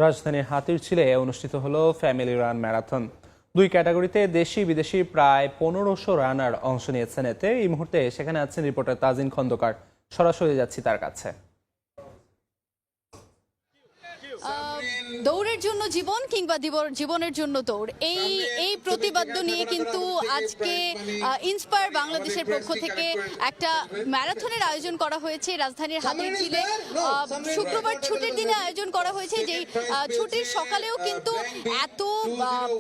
রাজধানীর হাতিরঝিলে অনুষ্ঠিত হলো ফ্যামিলি রান ম্যারাথন। দুই ক্যাটাগরিতে দেশি বিদেশি প্রায় 1500 রানার অংশ নিয়েছেন। এতে এই মুহূর্তে সেখানে আছেন রিপোর্টার তাজিন খন্দকার। সরাসরি যাচ্ছি তার কাছে। দৌড়ের জন্য জীবন কিংবা জীবনের জন্য দৌড়, এই প্রতিপাদ্য নিয়ে কিন্তু আজকে ইন্সপায়ার বাংলাদেশের পক্ষ থেকে একটা ম্যারাথনের আয়োজন করা হয়েছে রাজধানীর হাতিরঝিলে। শুক্রবার ছুটির দিনে আয়োজন করা হয়েছে, যে ছুটির সকালেও কিন্তু এত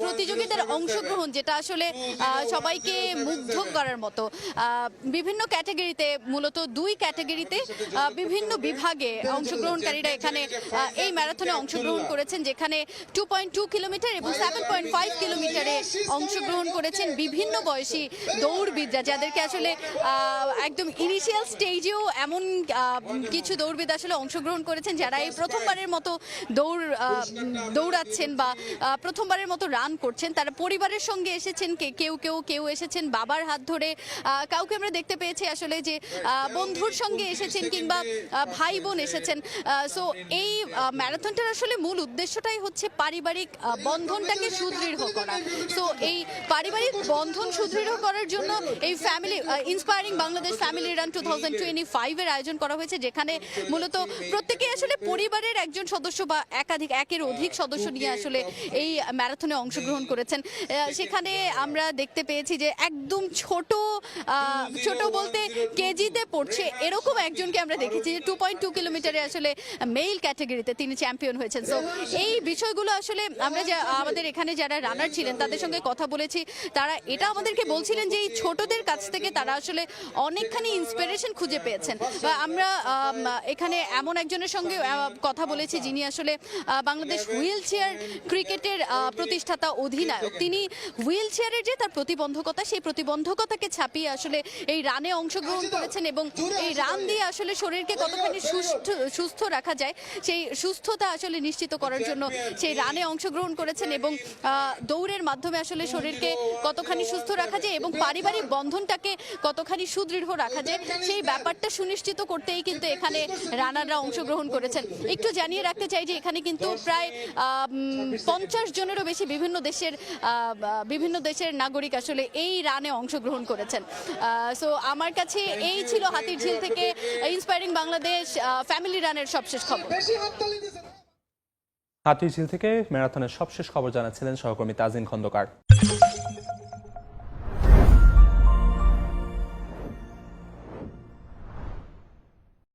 প্রতিযোগিতার অংশগ্রহণ, যেটা আসলে সবাইকে মুগ্ধ করার মতো। বিভিন্ন ক্যাটাগরিতে, মূলত দুই ক্যাটাগরিতে বিভিন্ন বিভাগে অংশগ্রহণকারীরা এখানে এই ম্যারাথনে অংশগ্রহণ করেছেন, যেখানে 2.2 কিলোমিটার এবং 7.5 কিলোমিটারে অংশগ্রহণ করেছেন বিভিন্ন বয়সী দৌড়বিদরা, যাদেরকে আসলে একদম ইনিশিয়াল স্টেজেও এমন কিছু দৌড়বিদ আসলে অংশগ্রহণ করেছেন যারা এই প্রথমবারের মতো দৌড়াচ্ছেন বা প্রথমবারের মতো রান করছেন। তারা পরিবারের সঙ্গে এসেছেন, কেউ এসেছেন বাবার হাত ধরে, কাউকে আমরা দেখতে পেয়েছি আসলে যে বন্ধুর সঙ্গে এসেছেন কিংবা ভাই বোন এসেছেন। সো এই ম্যারাথনটার আসলে মূল উদ্দেশ্যটাই হচ্ছে পারিবারিক বন্ধনটাকে সুদৃঢ় করা। সো এই পারিবারিক বন্ধন সুদৃঢ় করার জন্য এই family inspiring Bangladesh family run 2025 এর আয়োজন করা হয়েছে, যেখানে মূলত প্রত্যেকে আসলে পরিবারের একজন সদস্য বা একের অধিক সদস্য নিয়ে আসলে এই ম্যারাথনে অংশগ্রহণ করেছেন। সেখানে আমরা দেখতে পেয়েছি যে একদম ছোট বলতে কেজিতে পড়ছে এরকম একজনকে আমরা দেখেছি, যে 2.2 কিলোমিটারে আসলে মেল ক্যাটাগরিতে তিনি চ্যাম্পিয়ন হয়েছেন। সো এই বিষয়গুলো আসলে আমরা আমাদের এখানে যারা রানার ছিলেন তাদের সঙ্গে কথা বলেছি, তারা এটা আমাদেরকে বলছিলেন যে এই ছোটদের কাছ থেকে তারা আসলে অনেকখানি ইন্সপিরেশন খুঁজে পেয়েছেন। আমরা এখানে এমন একজনের সঙ্গে কথা বলেছি যিনি আসলে বাংলাদেশ হুইল চেয়ার ক্রিকেটের প্রতিষ্ঠাতা অধিনায়ক। তিনি হুইল চেয়ারের যে তার প্রতিবন্ধকতা, সেই প্রতিবন্ধকতাকে ছাপিয়ে আসলে এই রানে অংশগ্রহণ করেছেন এবং এই রান দিয়ে আসলে শরীরকে কতখানি সুস্থ রাখা যায় সেই সুস্থতা আসলে নিশ্চিত করার জন্য সেই রানে অংশগ্রহণ করেছেন এবং দৌড়ের মাধ্যমে আসলে শরীরকে কতখানি সুস্থ রাখা যায় এবং পারিবারিক বন্ধনটাকে কতখানি সুদৃঢ় রাখা যায় সেই ব্যাপারটা সুনিশ্চিত করতেই কিন্তু এখানে রানাররা অংশগ্রহণ করেছেন। একটু জানিয়ে রাখতে চাই যে এখানে কিন্তু প্রায় 50 জনেরও বেশি বিভিন্ন দেশের নাগরিক আসলে এই রানে অংশগ্রহণ করেছেন। সো আমার কাছে এই ছিল হাতিরঝিল থেকে ইন্সপায়ারিং বাংলাদেশ ফ্যামিলি রানের সবশেষ খবর। হাতিরঝিল থেকে ম্যারাথনের সবশেষ খবর জানাচ্ছিলেন সহকর্মী তাজিন খন্দকার।